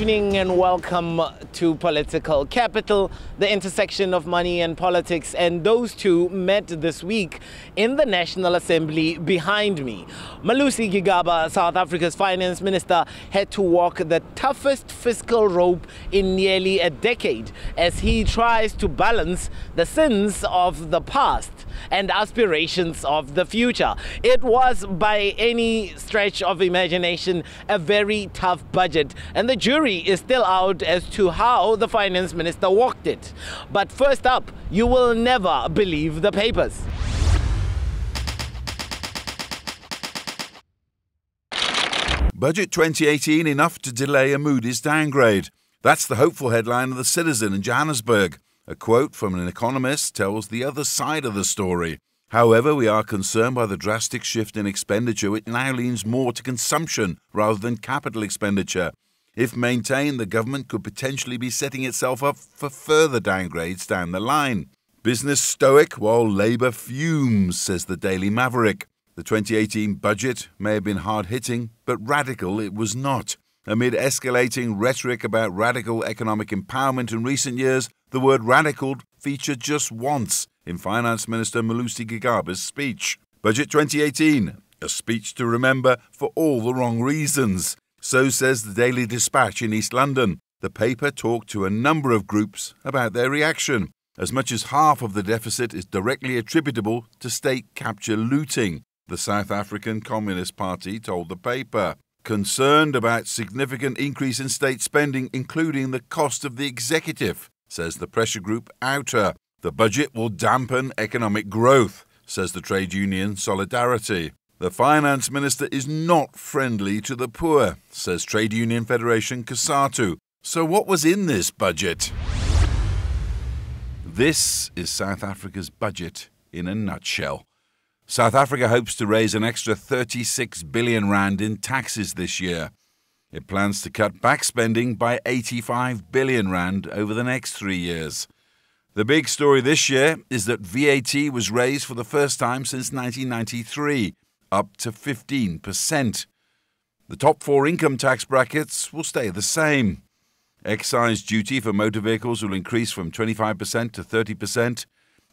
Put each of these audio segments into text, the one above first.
evening and welcome to Political Capital, the intersection of money and politics, and those two met this week in the National Assembly behind me. Malusi Gigaba, South Africa's finance minister, had to walk the toughest fiscal rope in nearly a decade as he tries to balance the sins of the past and aspirations of the future. It was, by any stretch of imagination, a very tough budget, and the jury is still out as to how the finance minister walked it. But first up, you will never believe the papers. Budget 2018 enough to delay a Moody's downgrade. That's the hopeful headline of The Citizen in Johannesburg. A quote from an economist tells the other side of the story. However, we are concerned by the drastic shift in expenditure, which now leans more to consumption rather than capital expenditure. If maintained, the government could potentially be setting itself up for further downgrades down the line. Business stoic while Labour fumes, says the Daily Maverick. The 2018 budget may have been hard-hitting, but radical it was not. Amid escalating rhetoric about radical economic empowerment in recent years, the word radical featured just once in Finance Minister Malusi Gigaba's speech. Budget 2018, a speech to remember for all the wrong reasons. So says the Daily Dispatch in East London. The paper talked to a number of groups about their reaction. As much as half of the deficit is directly attributable to state capture looting, the South African Communist Party told the paper. Concerned about significant increase in state spending, including the cost of the executive, says the pressure group Outer. The budget will dampen economic growth, says the trade union Solidarity. The finance minister is not friendly to the poor, says Trade Union Federation COSATU. So what was in this budget? This is South Africa's budget in a nutshell. South Africa hopes to raise an extra 36 billion rand in taxes this year. It plans to cut back spending by 85 billion rand over the next 3 years. The big story this year is that VAT was raised for the first time since 1993, up to 15%. The top 4 income tax brackets will stay the same. Excise duty for motor vehicles will increase from 25% to 30%.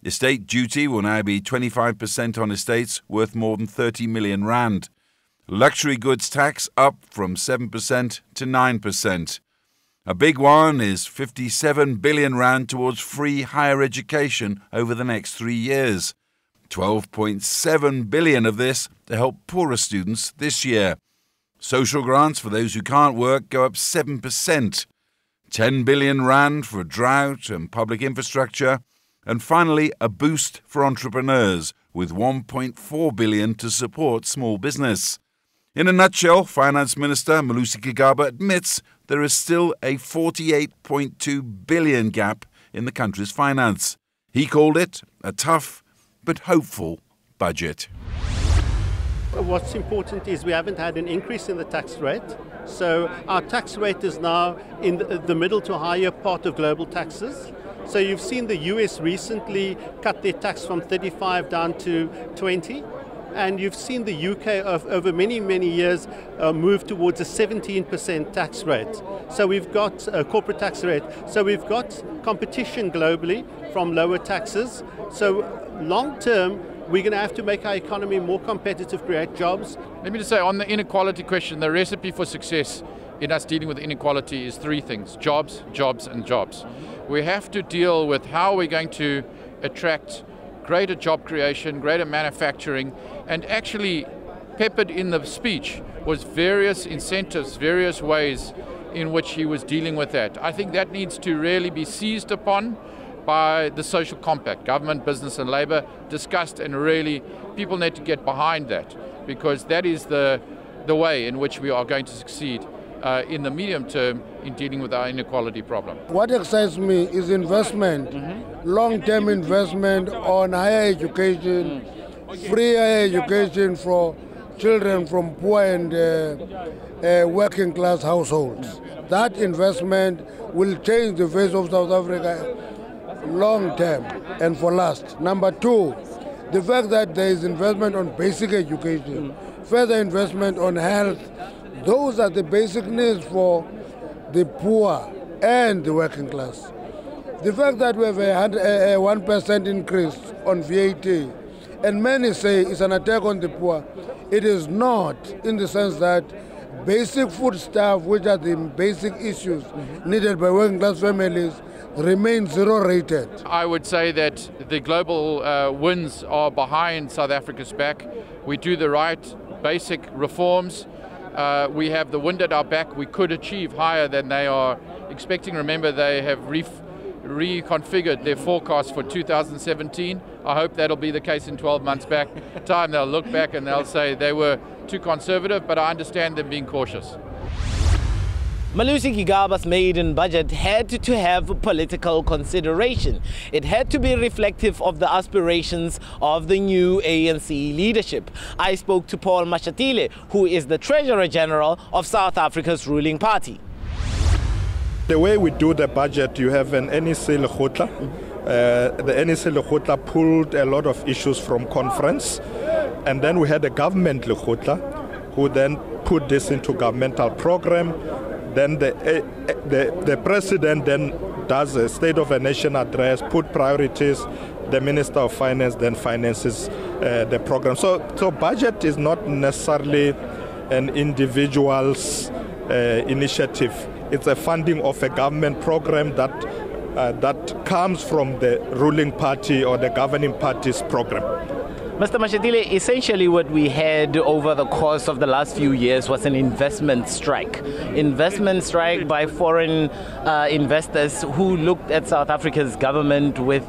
Estate duty will now be 25% on estates worth more than 30 million rand. Luxury goods tax up from 7% to 9%. A big one is 57 billion rand towards free higher education over the next 3 years. 12.7 billion of this to help poorer students this year. Social grants for those who can't work go up 7%. 10 billion rand for drought and public infrastructure. And finally, a boost for entrepreneurs with 1.4 billion to support small business. In a nutshell, Finance Minister Malusi Gigaba admits there is still a 48.2 billion gap in the country's finance. He called it a tough but hopeful budget. What's important is we haven't had an increase in the tax rate. So our tax rate is now in the middle to higher part of global taxes. So you've seen the US recently cut their tax from 35 down to 20. And you've seen the UK over many, many years move towards a 17% tax rate. So we've got a corporate tax rate. So we've got competition globally from lower taxes. So long term, we're going to have to make our economy more competitive, create jobs. Let me just say, on the inequality question, the recipe for success in us dealing with inequality is 3 things: jobs, jobs, and jobs. We have to deal with how we're going to attract greater job creation, greater manufacturing, and actually peppered in the speech was various incentives, various ways in which he was dealing with that. I think that needs to really be seized upon by the social compact, government, business and labour, discussed, and really people need to get behind that, because that is the way in which we are going to succeed in the medium term in dealing with our inequality problem. What excites me is investment, long-term investment on higher education, free higher education for children from poor and working class households. That investment will change the face of South Africa long term and for last. Number 2, the fact that there is investment on basic education, further investment on health. Those are the basic needs for the poor and the working class. The fact that we have a 1% increase on VAT, and many say it's an attack on the poor, it is not, in the sense that basic food stuff, which are the basic issues needed by working class families, remain zero rated. I would say that the global winds are behind South Africa's back. We do the right basic reforms. We have the wind at our back. We could achieve higher than they are expecting. Remember, they have reconfigured their forecast for 2017. I hope that'll be the case in 12 months back time. They'll look back and they'll say they were too conservative, but I understand them being cautious. Malusi Gigaba's maiden budget had to have political consideration. It had to be reflective of the aspirations of the new ANC leadership. I spoke to Paul Mashatile, who is the Treasurer General of South Africa's ruling party. The way we do the budget, you have an NEC Lekgotla. The NEC Lekgotla pulled a lot of issues from conference, and then we had a government Lekgotla who then put this into governmental program. Then the president then does a State of the Nation address, put priorities. The Minister of Finance then finances the program. So budget is not necessarily an individual's initiative. It's a funding of a government program that comes from the ruling party or the governing party's program. Mr. Mashatile, essentially what we had over the course of the last few years was an investment strike. Investment strike by foreign investors who looked at South Africa's government with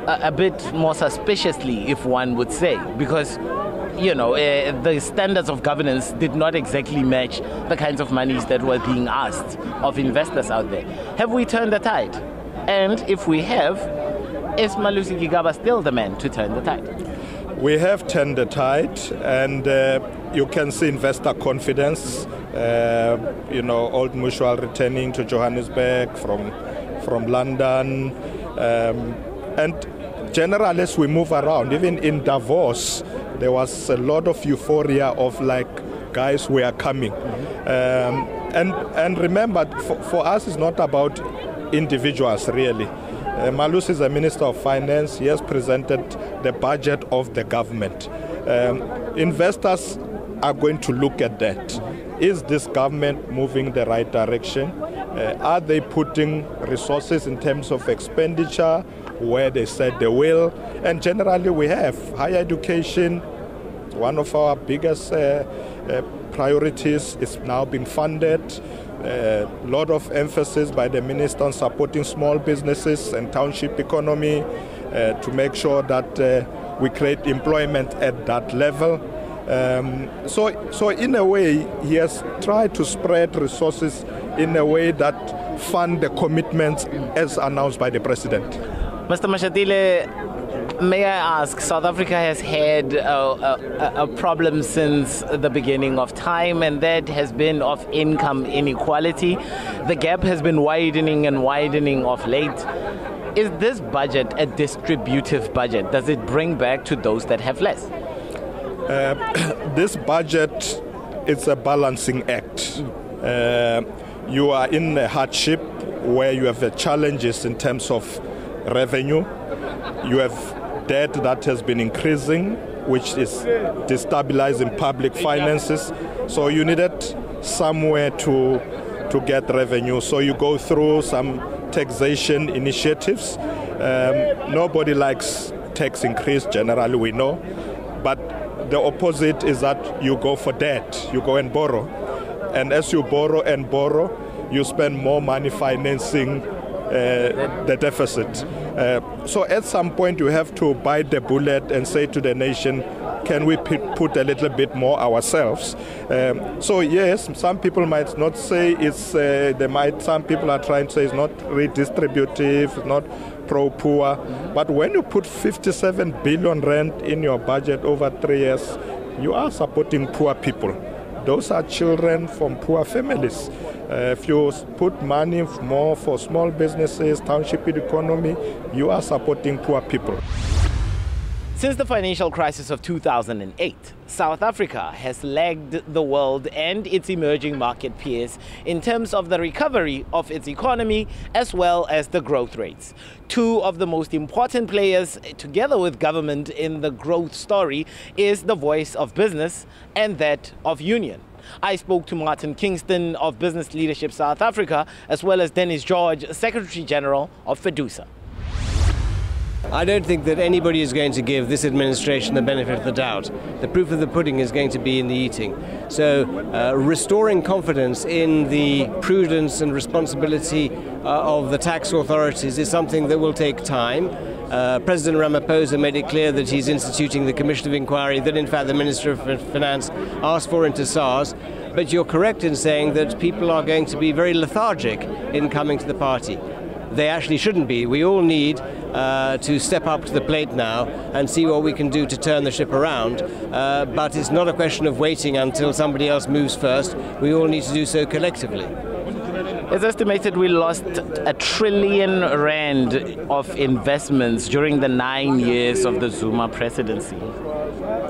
a bit more suspiciously, if one would say, because the standards of governance did not exactly match the kinds of monies that were being asked of investors out there. Have we turned the tide? And if we have, is Malusi Gigaba still the man to turn the tide? We have turned the tide, and you can see investor confidence. Old Mutual returning to Johannesburg from London, and generally as we move around, even in Davos, there was a lot of euphoria of guys, we are coming. And remember, for us, it's not about individuals really. Malusi is a Minister of Finance. He has presented the budget of the government. Investors are going to look at that. Is this government moving the right direction? Are they putting resources in terms of expenditure where they said they will? And generally we have higher education. One of our biggest priorities is now being funded. A lot of emphasis by the minister on supporting small businesses and township economy to make sure that we create employment at that level. So in a way, he has tried to spread resources in a way that fund the commitments as announced by the president. Mr. Mashatile, may I ask, South Africa has had a problem since the beginning of time, and that has been of income inequality. The gap has been widening and widening of late. Is this budget a distributive budget? Does it bring back to those that have less? This budget is a balancing act. You are in a hardship where you have challenges in terms of revenue. You have debt that has been increasing, which is destabilizing public finances. So you needed somewhere to get revenue. So you go through some taxation initiatives. Nobody likes tax increase, generally we know. But the opposite is that you go for debt, you go and borrow. And as you borrow and borrow, you spend more money financing the deficit. So at some point you have to bite the bullet and say to the nation, can we put a little bit more ourselves? So yes, some people might not say it's, some people are trying to say it's not redistributive, it's not pro-poor. But when you put 57 billion rand in your budget over 3 years, you are supporting poor people. Those are children from poor families. If you put money more for small businesses, township economy, you are supporting poor people. Since the financial crisis of 2008, South Africa has lagged the world and its emerging market peers in terms of the recovery of its economy as well as the growth rates. Two of the most important players, together with government in the growth story, is the voice of business and that of union. I spoke to Martin Kingston of Business Leadership South Africa, as well as Dennis George, Secretary General of FEDUSA. I don't think that anybody is going to give this administration the benefit of the doubt. The proof of the pudding is going to be in the eating. So restoring confidence in the prudence and responsibility of the tax authorities is something that will take time. President Ramaphosa made it clear that he's instituting the Commission of Inquiry that in fact the Minister of Finance asked for into SARS. But you're correct in saying that people are going to be very lethargic in coming to the party. They actually shouldn't be. We all need to step up to the plate now and see what we can do to turn the ship around. But it's not a question of waiting until somebody else moves first. We all need to do so collectively. It's estimated we lost R1 trillion of investments during the 9 years of the Zuma presidency.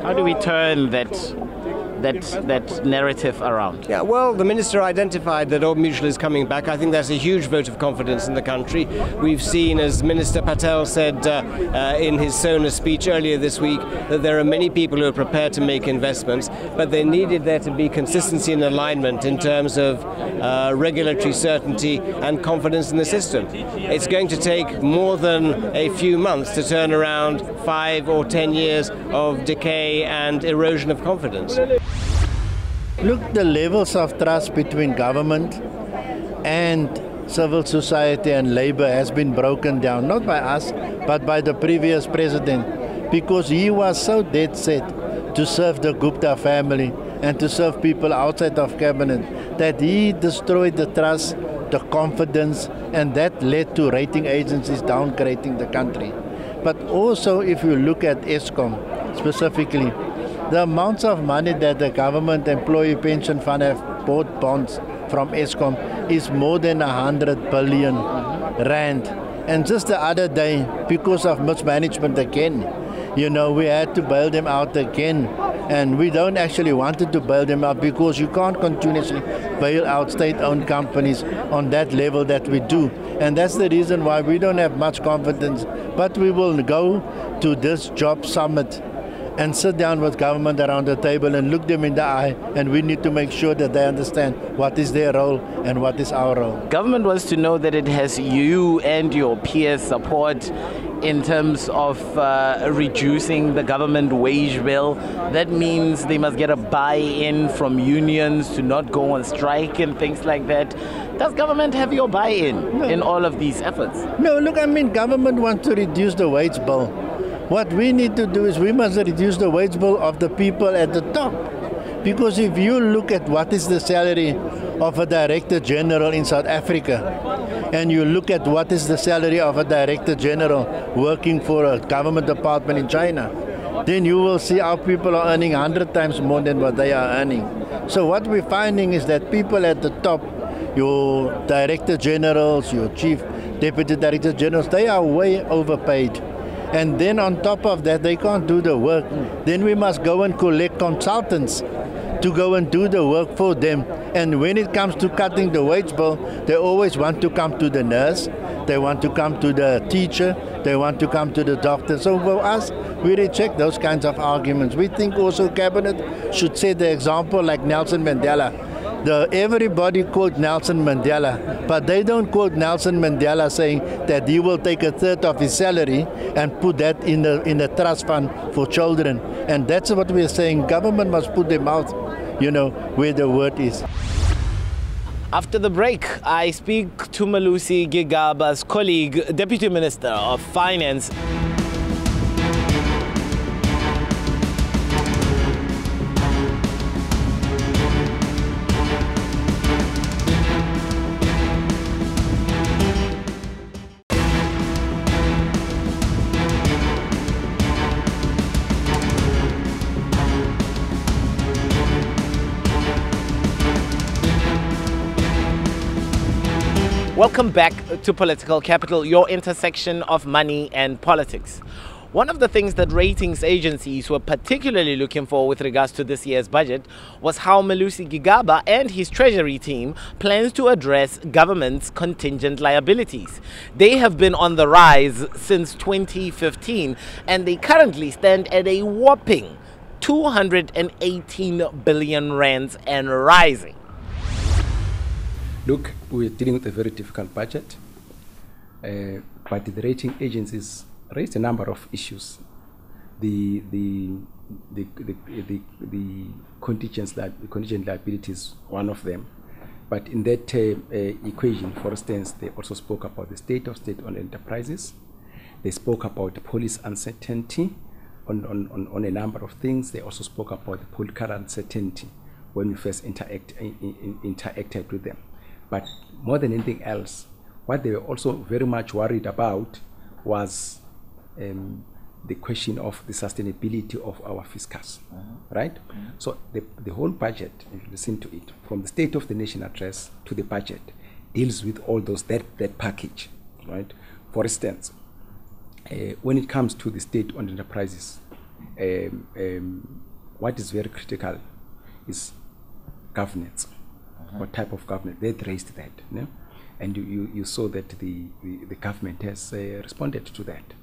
How do we turn that narrative around? Yeah, well, the minister identified that Old Mutual is coming back. I think that's a huge vote of confidence in the country. We've seen, as Minister Patel said in his SONA speech earlier this week, that there are many people who are prepared to make investments, but they needed there to be consistency and alignment in terms of regulatory certainty and confidence in the system. It's going to take more than a few months to turn around 5 or 10 years of decay and erosion of confidence. Look, the levels of trust between government and civil society and labor has been broken down, not by us, but by the previous president, because he was so dead set to serve the Gupta family and to serve people outside of cabinet that he destroyed the trust, the confidence, and that led to rating agencies downgrading the country. But also, if you look at Eskom specifically, the amounts of money that the government employee pension fund have bought bonds from Eskom is more than 100 billion rand. And just the other day, because of mismanagement again, we had to bail them out again. And we don't actually want to bail them out because you can't continuously bail out state-owned companies on that level that we do. And that's the reason why we don't have much confidence. But we will go to this job summit and sit down with government around the table and look them in the eye, and we need to make sure that they understand what is their role and what is our role. Government wants to know that it has you and your peers' support in terms of reducing the government wage bill. That means they must get a buy-in from unions to not go on strike and things like that. Does government have your buy-in in all of these efforts? No, look, government wants to reduce the wage bill. What we need to do is we must reduce the wage bill of the people at the top. Because if you look at what is the salary of a Director General in South Africa, and you look at what is the salary of a Director General working for a government department in China, then you will see our people are earning 100 times more than what they are earning. So what we're finding is that people at the top, your Director Generals, your Chief Deputy Director Generals, they are way overpaid. And then on top of that, they can't do the work. Then we must go and collect consultants to go and do the work for them. And when it comes to cutting the wage bill, they always want to come to the nurse, they want to come to the teacher, they want to come to the doctor. So for us, we reject those kinds of arguments. We think also Cabinet should set the example like Nelson Mandela. Everybody quote Nelson Mandela, but they don't quote Nelson Mandela saying that he will take a third of his salary and put that in a trust fund for children. And that's what we're saying. Government must put their mouth, where the word is. After the break, I speak to Malusi Gigaba's colleague, Deputy Minister of Finance. Welcome back to Political Capital, your intersection of money and politics. One of the things that ratings agencies were particularly looking for with regards to this year's budget was how Malusi Gigaba and his treasury team plans to address government's contingent liabilities. They have been on the rise since 2015 and they currently stand at a whopping 218 billion rands and rising. Look, we're dealing with a very difficult budget, but the rating agencies raised a number of issues. The contingent liability is one of them, but in that equation, for instance, they also spoke about the state of state-owned enterprises. They spoke about the policy uncertainty on a number of things. They also spoke about the political uncertainty when we first interacted with them. But more than anything else, what they were also very much worried about was the question of the sustainability of our fiscals, right? So the whole budget, if you listen to it, from the State of the Nation address to the budget, deals with all those, that package, right? For instance, when it comes to the state-owned enterprises, what is very critical is governance. What type of government? They raised that, no? And you saw that the government has responded to that,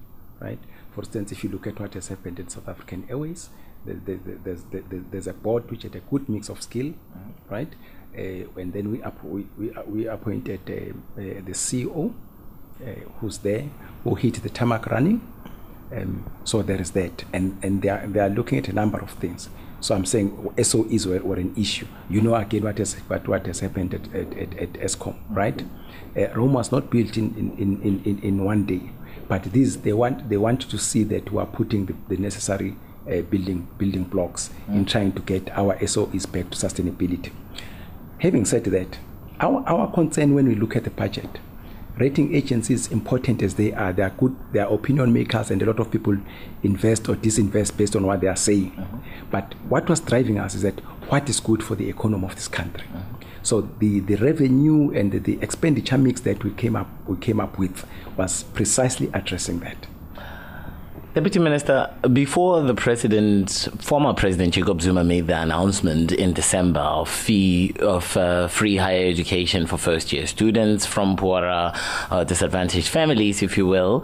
right? For instance, if you look at what has happened in South African Airways, there's a board which had a good mix of skill, right? And then we appointed the CEO, who's there, who hit the tarmac running. So there is that, and they are looking at a number of things. So I'm saying SOEs were an issue. You know again what has happened at ESCOM, right? Rome was not built in one day, but they want to see that we are putting the necessary building blocks in trying to get our SOEs back to sustainability. Having said that, our concern when we look at the budget, rating agencies, important as they are good, they are opinion makers, and a lot of people invest or disinvest based on what they are saying. But what was driving us is that what is good for the economy of this country. So the revenue and the expenditure mix that we came up with was precisely addressing that. Deputy Minister, before the former President Jacob Zuma made the announcement in December of free higher education for first-year students from poorer, disadvantaged families, if you will,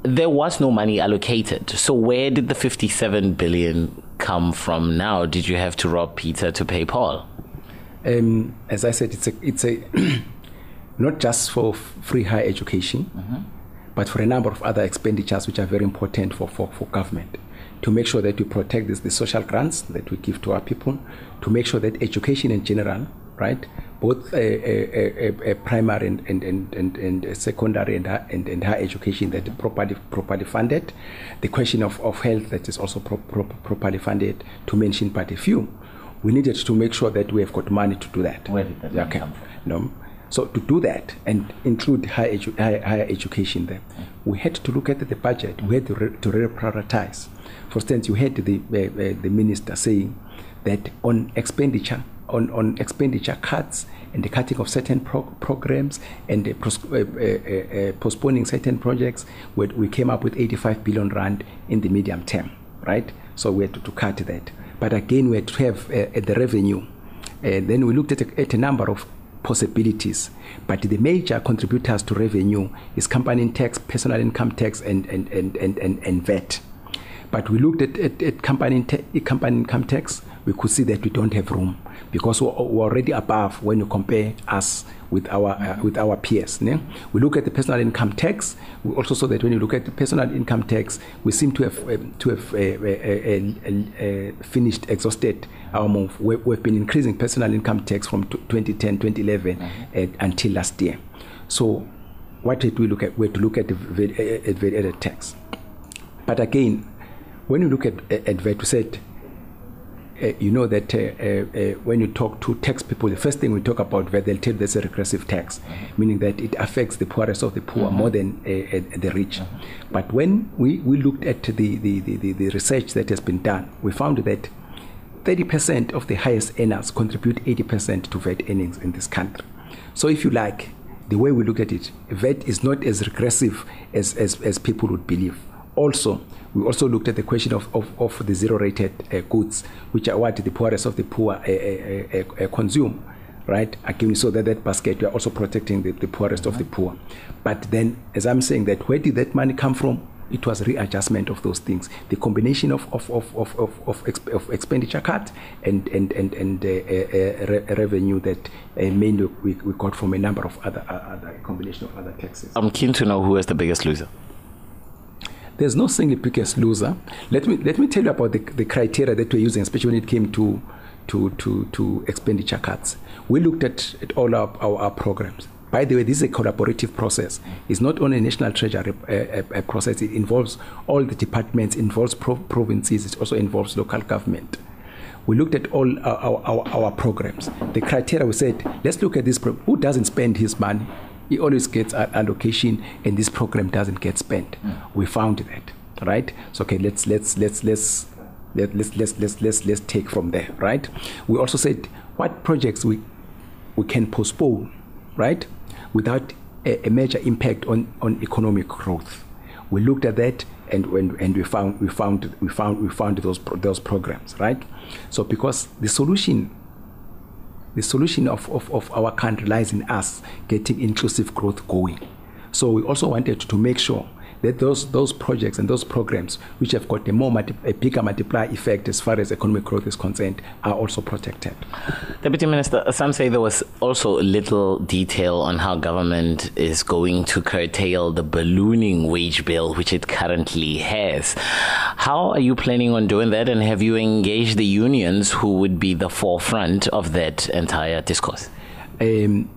there was no money allocated. So where did the 57 billion come from now? Did you have to rob Peter to pay Paul? As I said, it's a not just for free higher education, but for a number of other expenditures which are very important for government, to make sure that we protect the social grants that we give to our people, to make sure that education in general, right, both primary and secondary and higher education that is properly funded, the question of health that is also properly funded, to mention but a few. We needed to make sure that we have got money to do that. Where did that money come from? No. So to do that and include higher education there, we had to look at the budget. We had to reprioritize. For instance, you had the minister saying that on expenditure cuts and the cutting of certain programs and postponing certain projects, we came up with 85 billion rand in the medium term, right? So we had to cut that. But again, we had to have the revenue. Then we looked at a number of possibilities, but the major contributors to revenue is company tax, personal income tax, and VAT. But we looked at company income tax. We could see that we don't have room because we're already above when you compare us with our peers. Ne? We look at the personal income tax. We also saw that when you look at the personal income tax, we seem to have exhausted our move. We've been increasing personal income tax from 2010, 2011 until last year. So what did we look at? We had to look at the value-added tax. But again, when you look at VAT, we said, you know that when you talk to tax people, the first thing we talk about VAT, they'll tell you there's a regressive tax, meaning that it affects the poorest of the poor more than the rich. But when we looked at the research that has been done, we found that 30% of the highest earners contribute 80% to VAT earnings in this country. So if you like, the way we look at it, VAT is not as regressive as people would believe. also, we also looked at the question of the zero-rated goods, which are what the poorest of the poor consume, right? Again, so that basket, we are also protecting the poorest of the poor. But then, as I'm saying, that where did that money come from? It was readjustment of those things. The combination of expenditure cut and revenue that mainly we got from a number of other combination of other taxes. I'm keen to know who is the biggest loser. There's no single biggest loser. Let me tell you about the criteria that we're using, especially when it came to expenditure cuts. We looked at all our programs. By the way, this is a collaborative process. It's not only a national treasury process. It involves all the departments, involves provinces, it also involves local government. We looked at all our programs. The criteria, we said, let's look at this program. Who doesn't spend his money? He always gets an allocation, and this program doesn't get spent. We found that, right? So okay, let's take from there, right? We also said what projects we can postpone, right, without a major impact on economic growth. We looked at that, and we found those programs, right? So because the solution of our country lies in us getting inclusive growth going. So we also wanted to make sure that those projects and those programs which have got a bigger multiplier effect as far as economic growth is concerned are also protected. Deputy Minister, some say there was also little detail on how government is going to curtail the ballooning wage bill which it currently has. How are you planning on doing that, and have you engaged the unions who would be the forefront of that entire discourse? You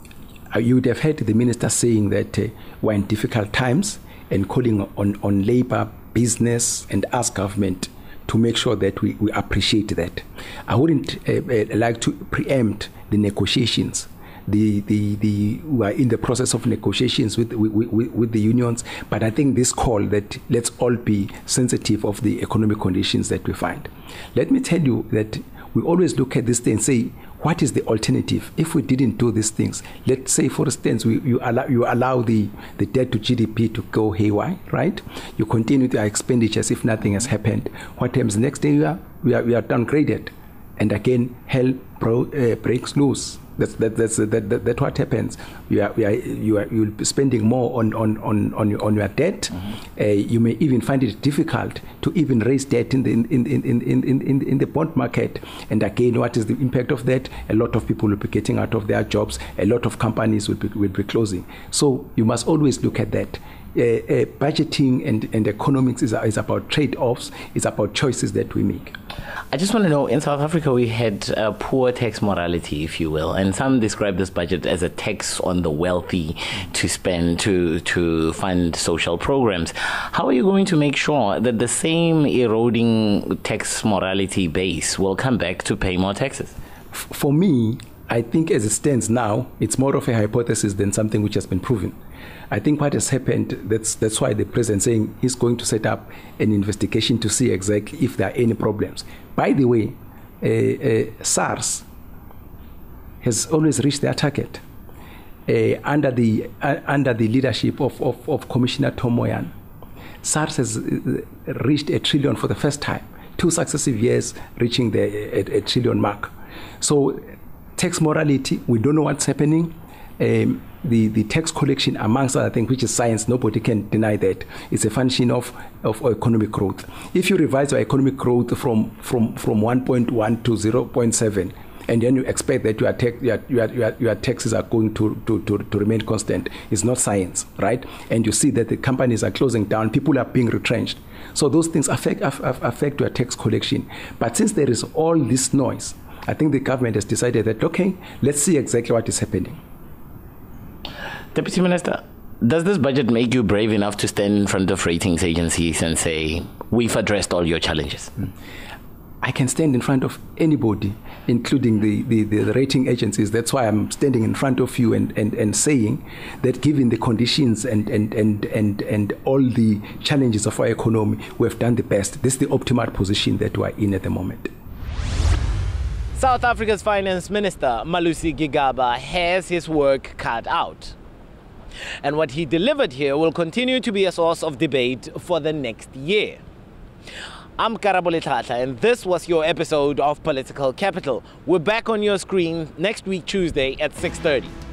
would have heard the minister saying that we're in difficult times, and calling on labor, business, and us government to make sure that we appreciate that. I wouldn't like to preempt the negotiations. We are in the process of negotiations with the unions, but I think this call that let's all be sensitive of the economic conditions that we find. Let me tell you that we always look at this thing and say, what is the alternative if we didn't do these things? Let's say, for instance, you allow the debt to GDP to go haywire, right? You continue with your expenditures if nothing has happened. What happens next day? We are downgraded, and again hell breaks loose. That's what happens. You'll be spending more on your debt. You may even find it difficult to even raise debt in the bond market. And again, what is the impact of that? A lot of people will be getting out of their jobs. A lot of companies will be closing. So you must always look at that. Budgeting and economics is about trade-offs. It's about choices that we make. I just want to know, in South Africa, we had poor tax morality, if you will, and some describe this budget as a tax on the wealthy to spend to fund social programs. How are you going to make sure that the same eroding tax morality base will come back to pay more taxes? For me, I think as it stands now, it's more of a hypothesis than something which has been proven. I think what has happened, that's why the president is saying he's going to set up an investigation to see exactly if there are any problems. By the way, SARS has always reached their target. Under the leadership of Commissioner Tomoyan, SARS has reached $1 trillion for the first time, 2 successive years reaching the $1 trillion mark. So tax morality, we don't know what's happening. The tax collection, amongst other things, which is science, nobody can deny that. It's a function of economic growth. If you revise your economic growth from 1.1 to 0.7, and then you expect that your taxes are going to remain constant, it's not science, right? And you see that the companies are closing down, people are being retrenched. So those things affect your tax collection. But since there is all this noise, I think the government has decided that, okay, let's see exactly what is happening. Deputy Minister, does this budget make you brave enough to stand in front of ratings agencies and say, we've addressed all your challenges? I can stand in front of anybody, including the rating agencies. That's why I'm standing in front of you and saying that given the conditions and all the challenges of our economy, we have done the best. This is the optimal position that we are in at the moment. South Africa's Finance Minister, Malusi Gigaba, has his work cut out. And what he delivered here will continue to be a source of debate for the next year. I'm Karabole Tlatla, and this was your episode of Political Capital. We're back on your screen next week, Tuesday at 6:30.